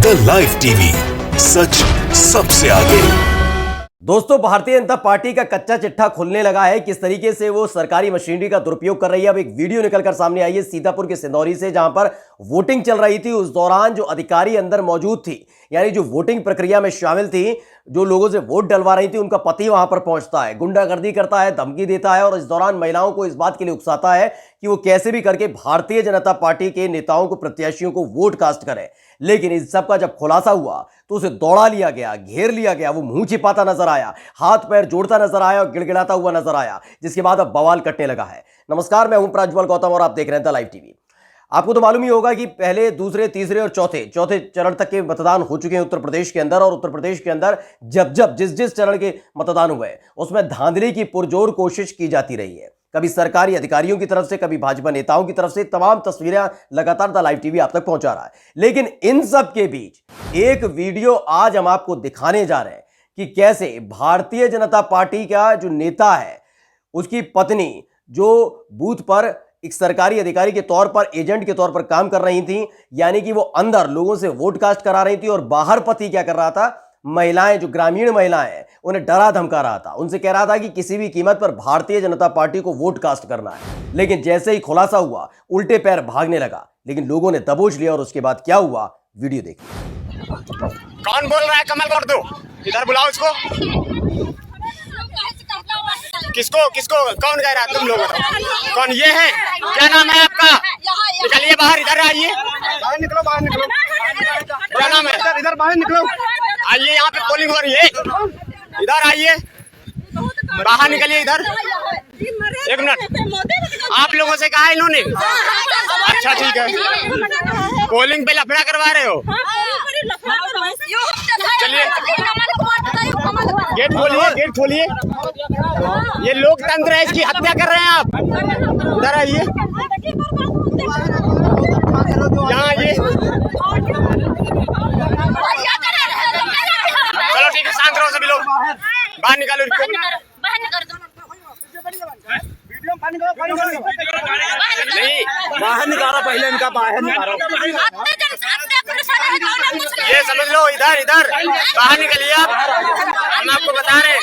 The live TV, सच सबसे आगे। दोस्तों, भारतीय जनता पार्टी का कच्चा चिट्ठा खुलने लगा है। किस तरीके से वो सरकारी मशीनरी का दुरुपयोग कर रही है। अब एक वीडियो निकलकर सामने आई है सीतापुर के सिंदौरी से, जहां पर वोटिंग चल रही थी। उस दौरान जो अधिकारी अंदर मौजूद थी, यानी जो वोटिंग प्रक्रिया में शामिल थी, जो लोगों से वोट डलवा रही थी, उनका पति वहां पर पहुंचता है, गुंडागर्दी करता है, धमकी देता है और इस दौरान महिलाओं को इस बात के लिए उकसाता है कि वो कैसे भी करके भारतीय जनता पार्टी के नेताओं को, प्रत्याशियों को वोट कास्ट करें। लेकिन इस सब का जब खुलासा हुआ तो उसे दौड़ा लिया गया, घेर लिया गया। वो मुंह छिपाता नजर आया, हाथ पैर जोड़ता नजर आया और गिड़गिड़ाता हुआ नजर आया, जिसके बाद अब बवाल कटने लगा है। नमस्कार, मैं हूं प्रज्वल गौतम और आप देख रहे हैं द लाइव टीवी। आपको तो मालूम ही होगा कि पहले, दूसरे, तीसरे और चौथे चरण तक के मतदान हो चुके हैं उत्तर प्रदेश के अंदर। और उत्तर प्रदेश के अंदर जिस चरण के मतदान हुए उसमें धांधली की पुरजोर कोशिश की जाती रही है। कभी सरकारी अधिकारियों की तरफ से, कभी भाजपा नेताओं की तरफ से। तमाम तस्वीरें लगातार द लाइव टीवी आप तक पहुंचा रहा है। लेकिन इन सब के बीच एक वीडियो आज हम आपको दिखाने जा रहे हैं कि कैसे भारतीय जनता पार्टी का जो नेता है, उसकी पत्नी, जो बूथ पर एक सरकारी अधिकारी के तौर पर, एजेंट के तौर पर काम कर रही थी, यानी कि वो अंदर लोगों से वोट कास्ट करा रही थी, और बाहर पति क्या कर रहा था, महिलाएं, जो ग्रामीण महिलाएं हैं, उन्हें डरा धमका रहा था। उनसे कह रहा था कि किसी भी कीमत पर भारतीय जनता पार्टी को वोट कास्ट करना है। लेकिन जैसे ही खुलासा हुआ, उल्टे पैर भागने लगा। लेकिन लोगों ने दबोच लिया और उसके बाद क्या हुआ, वीडियो देखिए। कौन बोल रहा है? कमल कर दो, इधर बुलाओ इसको। किसको किसको कौन कह रहा है? तुम लोग कौन? ये है? क्या नाम है आपका? निकलिए बाहर, इधर आइए। बाहर निकलो, बाहर निकलो। क्या नाम है? इधर बाहर निकलो। आइए, यहाँ पे पोलिंग हो रही है, इधर आइए, बाहर निकलिए इधर। एक मिनट, आप लोगों से कहा इन्होंने? अच्छा ठीक है, पोलिंग पे लफड़ा करवा रहे हो। चलिए, गेट खोलिए, गेट खोलिए। ये लोकतंत्र है, इसकी हत्या कर रहे हैं आप। इधर आइए, यहाँ आइए। चलो ठीक है, शांत रहो सभी लोग, बाहर निकालो। नहीं, बाहर निकालो, पहले इनका बाहर निकालो। ये समझ लो, इधर इधर बाहर निकलिए आप, हम आपको बता रहे हैं।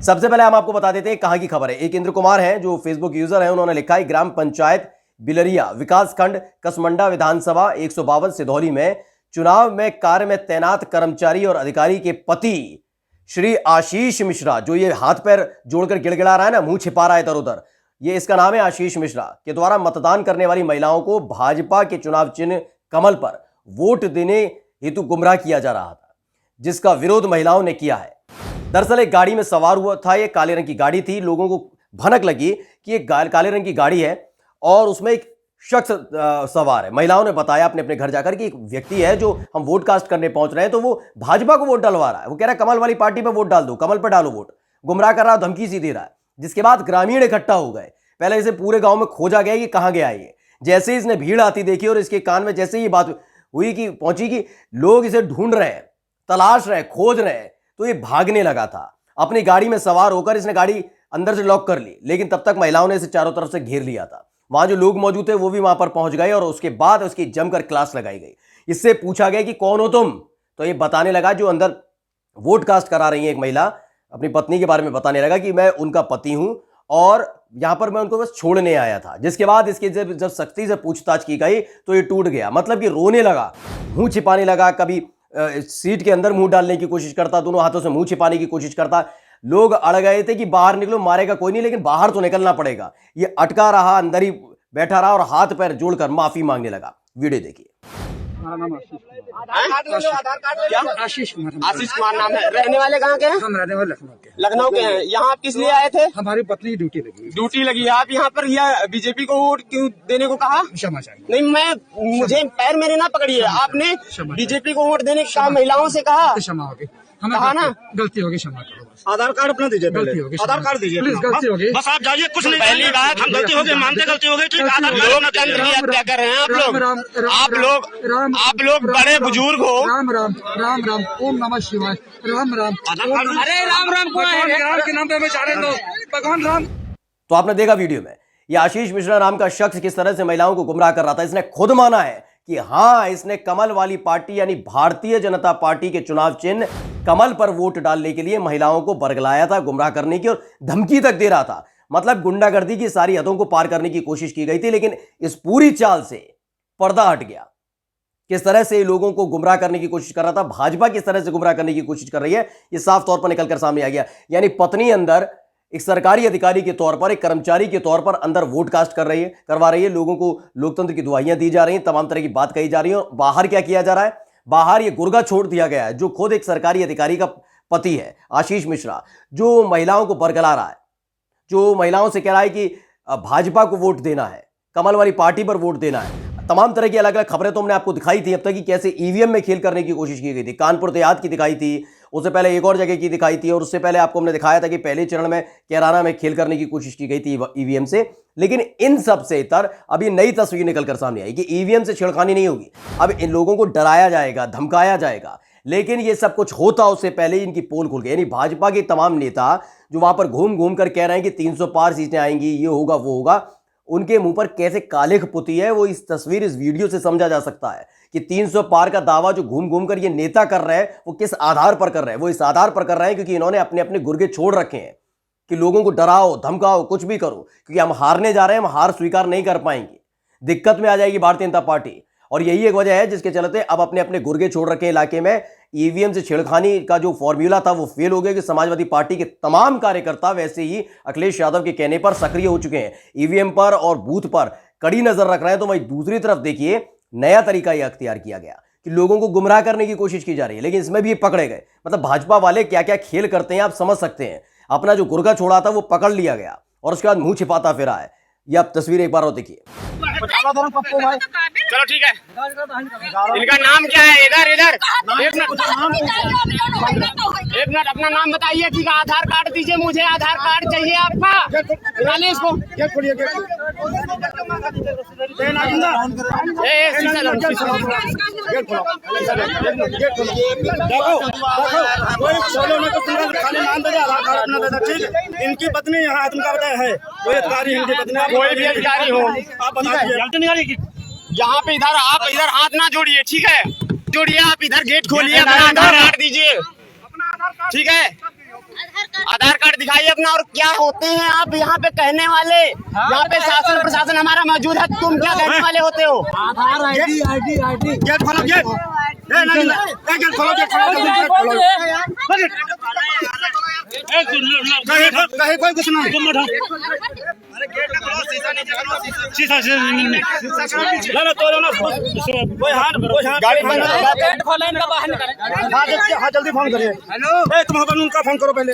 सबसे पहले हम आपको बता देते हैं कहां की खबर है। एक इंद्र कुमार है, जो फेसबुक यूजर है, उन्होंने लिखा है, ग्राम पंचायत बिलरिया, विकास खंड कसमंडा, विधानसभा 152 सिधौली में चुनाव में कार्य में तैनात कर्मचारी और अधिकारी के पति श्री आशीष मिश्रा, जो ये हाथ पैर जोड़कर गिड़गिड़ा रहा है ना, मुंह छिपा रहा है इधर उधर, ये इसका नाम है आशीष मिश्रा, के द्वारा मतदान करने वाली महिलाओं को भाजपा के चुनाव चिन्ह कमल पर वोट देने हेतु गुमराह किया जा रहा था, जिसका विरोध महिलाओं ने किया है। दरअसल एक गाड़ी में सवार हुआ था, ये काले रंग की गाड़ी थी। लोगों को भनक लगी कि ये काले रंग की गाड़ी है और उसमें एक शख्स सवार है। महिलाओं ने बताया अपने अपने घर जाकर कि एक व्यक्ति है जो हम वोट कास्ट करने पहुंच रहे हैं, तो वो भाजपा को वोट डलवा रहा है। वो कह रहा है कमल वाली पार्टी पर वोट डाल दो, कमल पर डालो वोट, गुमराह कर रहा है, धमकी सी दे रहा है। जिसके बाद ग्रामीण इकट्ठा हो गए। पहले इसे पूरे गांव में खोजा गया कि कहां गया ये। जैसे ही इसने भीड़ आती देखी और इसके कान में जैसे ही बात हुई कि पहुंची कि लोग इसे ढूंढ रहे हैं, तलाश रहे हैं, खोज रहे हैं, तो ये भागने लगा था। अपनी गाड़ी में सवार होकर इसने गाड़ी अंदर से लॉक कर ली, लेकिन तब तक महिलाओं ने इसे चारों तरफ से घेर लिया था। वहां जो लोग मौजूद थे वो भी वहां पर पहुंच गए और उसके बाद उसकी जमकर क्लास लगाई गई। इससे पूछा गया कि कौन हो तुम, तो ये बताने लगा, जो अंदर वोट कास्ट करा रही है एक महिला, अपनी पत्नी के बारे में बताने लगा कि मैं उनका पति हूं और यहां पर मैं उनको बस छोड़ने आया था। जिसके बाद इसके जब सख्ती से पूछताछ की गई तो ये टूट गया, मतलब कि रोने लगा, मुंह छिपाने लगा, कभी सीट के अंदर मुंह डालने की कोशिश करता, दोनों हाथों से मुंह छिपाने की कोशिश करता। लोग अड़ गए थे कि बाहर निकलो, मारेगा कोई नहीं, लेकिन बाहर तो निकलना पड़ेगा। ये अटका रहा, अंदर ही बैठा रहा और हाथ पैर जोड़कर माफी मांगने लगा। वीडियो देखिए। हमारा नाम आशीष कुमार। आशीष कुमार नाम है। रहने वाले कहाँ के हैं? हम रहने वाले लखनऊ के। लखनऊ के हैं। यहाँ आप किस लिए आए थे? हमारी पत्नी ड्यूटी लगी। ड्यूटी लगी है। आप यहाँ पर यह बीजेपी को वोट क्यों देने को कहा? क्षमा चाहिए। नहीं, मुझे पैर मेरे ना पकड़िए। आपने बीजेपी को वोट देने का महिलाओं से कहा? क्षमा होगी, हमें कहा ना, गलती होगी, क्षमा करो। आधार कार्ड अपना दीजिए पहले, गलती होगी। आधार कार्ड दीजिए प्लीज, अपना। गलती होगी। बस आप जाइए, कुछ नहीं। पहली बात, हम गलती हो गई, मानते गलती हो गई, ठीक है, आधार कार्ड लोग अपना दीजिए। तंत्र की हत्या कर रहे हैं आप लोग। आप लोग बड़े बुजुर्ग हो। राम राम राम राम, ओम नमः शिवाय, राम राम। अरे राम राम को भगवान राम के नाम पे हमें जाने दो, भगवान राम। तो आपने देखा वीडियो में, ये आशीष मिश्रा नाम का शख्स किस तरह से महिलाओं को गुमराह कर रहा था। इसने खुद माना है कि हाँ, इसने कमल वाली पार्टी यानी भारतीय जनता पार्टी के चुनाव चिन्ह कमल पर वोट डालने के लिए महिलाओं को बरगलाया था, गुमराह करने की और धमकी तक दे रहा था। मतलब गुंडागर्दी की सारी हदों को पार करने की कोशिश की गई थी, लेकिन इस पूरी चाल से पर्दा हट गया। किस तरह से लोगों को गुमराह करने की कोशिश कर रहा था, भाजपा किस तरह से गुमराह करने की कोशिश कर रही है, ये साफ तौर पर निकलकर सामने आ गया। यानी पत्नी अंदर एक सरकारी अधिकारी के तौर पर, एक कर्मचारी के तौर पर अंदर वोट कास्ट करवा रही है, लोगों को लोकतंत्र की दुआइयां दी जा रही हैं, तमाम तरह की बात कही जा रही है। और बाहर क्या किया जा रहा है, बाहर ये गुर्गा छोड़ दिया गया है, जो खुद एक सरकारी अधिकारी का पति है आशीष मिश्रा, जो महिलाओं को बरगला रहा है, जो महिलाओं से कह रहा है कि भाजपा को वोट देना है, कमल वाली पार्टी पर वोट देना है। तमाम तरह की अलग अलग खबरें तो हमने आपको दिखाई थी अब तक कि कैसे ईवीएम में खेल करने की कोशिश की गई थी। कानपुर देहात की दिखाई थी, उससे पहले एक और जगह की दिखाई थी, और उससे पहले आपको हमने दिखाया था कि पहले चरण में कैराना में खेल करने की कोशिश की गई थी ईवीएम से। लेकिन इन सब से इतर अभी नई तस्वीर निकलकर सामने आई कि ईवीएम से छेड़खानी नहीं होगी, अब इन लोगों को डराया जाएगा, धमकाया जाएगा। लेकिन ये सब कुछ होता उससे पहले इनकी पोल खुल गई। यानी भाजपा के तमाम नेता जो वहां पर घूम घूम कर कह रहे हैं कि 300 पार सीटें आएंगी, ये होगा वो होगा, उनके मुंह पर कैसे कालिख पुती है वो इस तस्वीर, इस वीडियो से समझा जा सकता है कि 300 पार का दावा जो घूम घूम कर ये नेता कर रहे हैं वो किस आधार पर कर रहे हैं। वो इस आधार पर कर रहे हैं क्योंकि इन्होंने अपने अपने गुर्गे छोड़ रखे हैं कि लोगों को डराओ, धमकाओ, कुछ भी करो, क्योंकि हम हारने जा रहे हैं, हम हार स्वीकार नहीं कर पाएंगे, दिक्कत में आ जाएगी भारतीय जनता पार्टी। और यही एक वजह है जिसके चलते अब अपने अपने गुर्गे छोड़ रखे इलाके में। ईवीएम से छेड़खानी का जो फॉर्मूला था वो फेल हो गया कि समाजवादी पार्टी के तमाम कार्यकर्ता वैसे ही अखिलेश यादव के कहने पर सक्रिय हो चुके हैं, ईवीएम पर और बूथ पर कड़ी नजर रख रहे हैं। तो वहीं दूसरी तरफ देखिए, नया तरीका यह अख्तियार किया गया कि लोगों को गुमराह करने की कोशिश की जा रही है, लेकिन इसमें भी ये पकड़े गए। मतलब भाजपा वाले क्या क्या खेल करते हैं आप समझ सकते हैं। अपना जो गुर्गा छोड़ा था वो पकड़ लिया गया और उसके बाद मुंह छिपाता फिरा है। ये आप तस्वीर एक बार और देखिए। चलो ठीक है, इनका नाम क्या है? इधर इधर एक मिनट अपना नाम बताइए। ठीक है, आधार कार्ड दीजिए, मुझे आधार कार्ड चाहिए आपका। निकालिए इसको। इनकी पत्नी यहाँ तुमका बताया है, कोई अधिकारी, इनकी पत्नी, कोई भी अधिकारी हो, आप बताइए। यहाँ पे इधर आप इधर हाथ ना जोड़िए, ठीक है? जोड़िए, आप इधर गेट खोलिए, अपना आधार कार्ड दीजिए, ठीक है? आधार कार्ड दिखाइए अपना। और क्या होते हैं आप यहाँ पे कहने वाले? यहाँ पे शासन प्रशासन हमारा मौजूद है, तुम क्या कहने वाले होते हो? आधार आईडी आईडी आईडी, गेट खोलो, गेट गेट खोलो, गेट खोलो। कहीं कोई कुछ नहीं, शीशा हाँ जल्दी फोन करिए। तुम उनका फोन करो पहले।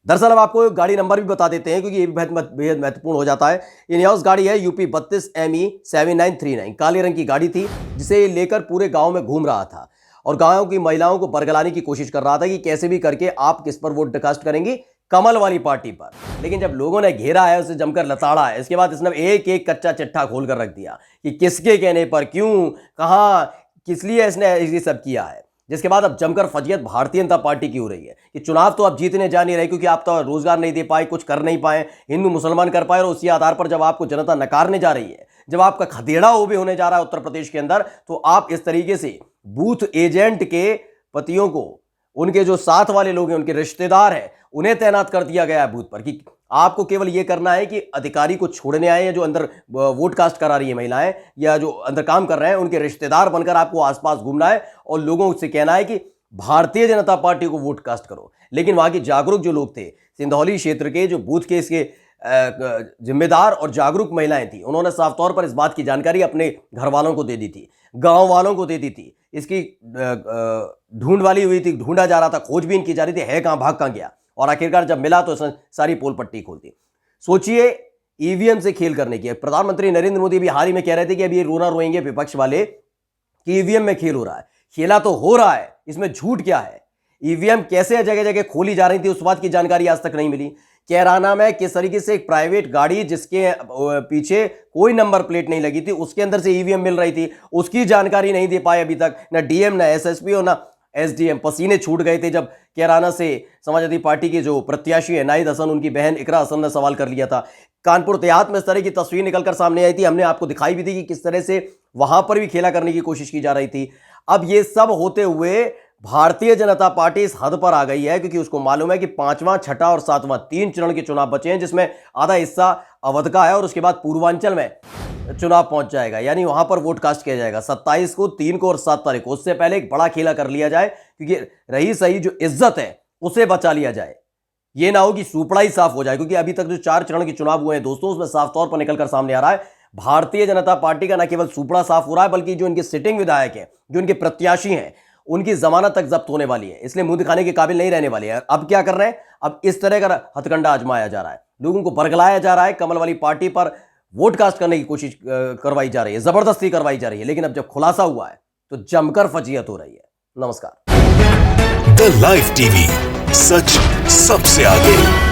दरअसल अब आपको गाड़ी नंबर भी बता देते हैं क्योंकि ये भी बेहद महत्वपूर्ण हो जाता है। ये न्यूज गाड़ी है UP 32 ME 7939, काले रंग की गाड़ी थी जिसे लेकर पूरे गांव में घूम रहा था और गांव की महिलाओं को बरगलाने की कोशिश कर रहा था कि कैसे भी करके आप किस पर वोट कास्ट करेंगी, कमल वाली पार्टी पर। लेकिन जब लोगों ने घेरा है, उसे जमकर लताड़ा है, इसके बाद इसने एक एक कच्चा चिट्ठा खोल कर रख दिया कि किसके कहने पर, क्यों, कहां, किस लिए इसने ये सब किया है। जिसके बाद अब जमकर फजीयत भारतीय जनता पार्टी की हो रही है कि चुनाव तो आप जीतने जा नहीं रहे क्योंकि आप तो रोजगार नहीं दे पाए, कुछ कर नहीं पाए, हिंदू मुसलमान कर पाए, और उसी आधार पर जब आपको जनता नकारने जा रही है, जब आपका खदेड़ा ओबे होने जा रहा है उत्तर प्रदेश के अंदर, तो आप इस तरीके से बूथ एजेंट के पतियों को, उनके जो साथ वाले लोग हैं, उनके रिश्तेदार हैं, उन्हें तैनात कर दिया गया है बूथ पर कि आपको केवल यह करना है कि अधिकारी को छोड़ने आए हैं जो अंदर वोट कास्ट करा रही है महिलाएं या जो अंदर काम कर रहे हैं, उनके रिश्तेदार बनकर आपको आसपास घूमना है और लोगों से कहना है कि भारतीय जनता पार्टी को वोट कास्ट करो। लेकिन वहां के जागरूक जो लोग थे, सिंधौली क्षेत्र के जो बूथ के इसके जिम्मेदार और जागरूक महिलाएं थी, उन्होंने साफ तौर पर इस बात की जानकारी अपने घर वालों को दे दी थी, गांव वालों को दे दी थी। इसकी ढूंढ वाली हुई थी, ढूंढा जा रहा था, खोजबीन की जा रही थी, है कहां, भाग कहां गया, और आखिरकार जब मिला तो इसने सारी पोल पट्टी खोल दी। सोचिए, ईवीएम से खेल करने की। प्रधानमंत्री नरेंद्र मोदी भी हाल ही में कह रहे थे कि अब ये रोना रोएंगे विपक्ष वाले कि ईवीएम में खेल हो रहा है। खेला तो हो रहा है, इसमें झूठ क्या है? ईवीएम कैसे जगह जगह खोली जा रही थी उस बात की जानकारी आज तक नहीं मिली। कैराना में किस तरीके से एक प्राइवेट गाड़ी जिसके पीछे कोई नंबर प्लेट नहीं लगी थी उसके अंदर से ईवीएम मिल रही थी, उसकी जानकारी नहीं दे पाए अभी तक ना डीएम, ना एसएसपी और ना एसडीएम। पसीने छूट गए थे जब कैराना से समाजवादी पार्टी के जो प्रत्याशी है नाहिद हसन, उनकी बहन इकरा हसन ने सवाल कर लिया था। कानपुर देहात में इस तरह की तस्वीर निकलकर सामने आई थी, हमने आपको दिखाई भी थी कि किस तरह से वहां पर भी खेला करने की कोशिश की जा रही थी। अब ये सब होते हुए भारतीय जनता पार्टी इस हद पर आ गई है क्योंकि उसको मालूम है कि 5वां, 6ठा और 7वां 3 चरण के चुनाव बचे हैं, जिसमें आधा हिस्सा अवध का है और उसके बाद पूर्वांचल में चुनाव पहुंच जाएगा, यानी वहां पर वोट कास्ट किया जाएगा 27 को, 3 को और 7 तारीख को। उससे पहले एक बड़ा खेला कर लिया जाए क्योंकि रही सही जो इज्जत है उसे बचा लिया जाए। यह ना हो कि सुपड़ा ही साफ हो जाए, क्योंकि अभी तक जो 4 चरण के चुनाव हुए हैं दोस्तों, उसमें साफ तौर पर निकलकर सामने आ रहा है भारतीय जनता पार्टी का न केवल सुपड़ा साफ हो रहा है बल्कि जो इनके सिटिंग विधायक हैं, जो इनके प्रत्याशी हैं, उनकी जमानत तक जब्त होने वाली है, इसलिए मुंह दिखाने के काबिल नहीं रहने वाली है। अब क्या कर रहे हैं, अब इस तरह का हथकंडा आजमाया जा रहा है, लोगों को बरगलाया जा रहा है, कमल वाली पार्टी पर वोट कास्ट करने की कोशिश करवाई जा रही है, जबरदस्ती करवाई जा रही है। लेकिन अब जब खुलासा हुआ है तो जमकर फजीहत हो रही है। नमस्कार। द लाइव टीवी, सच सबसे आगे।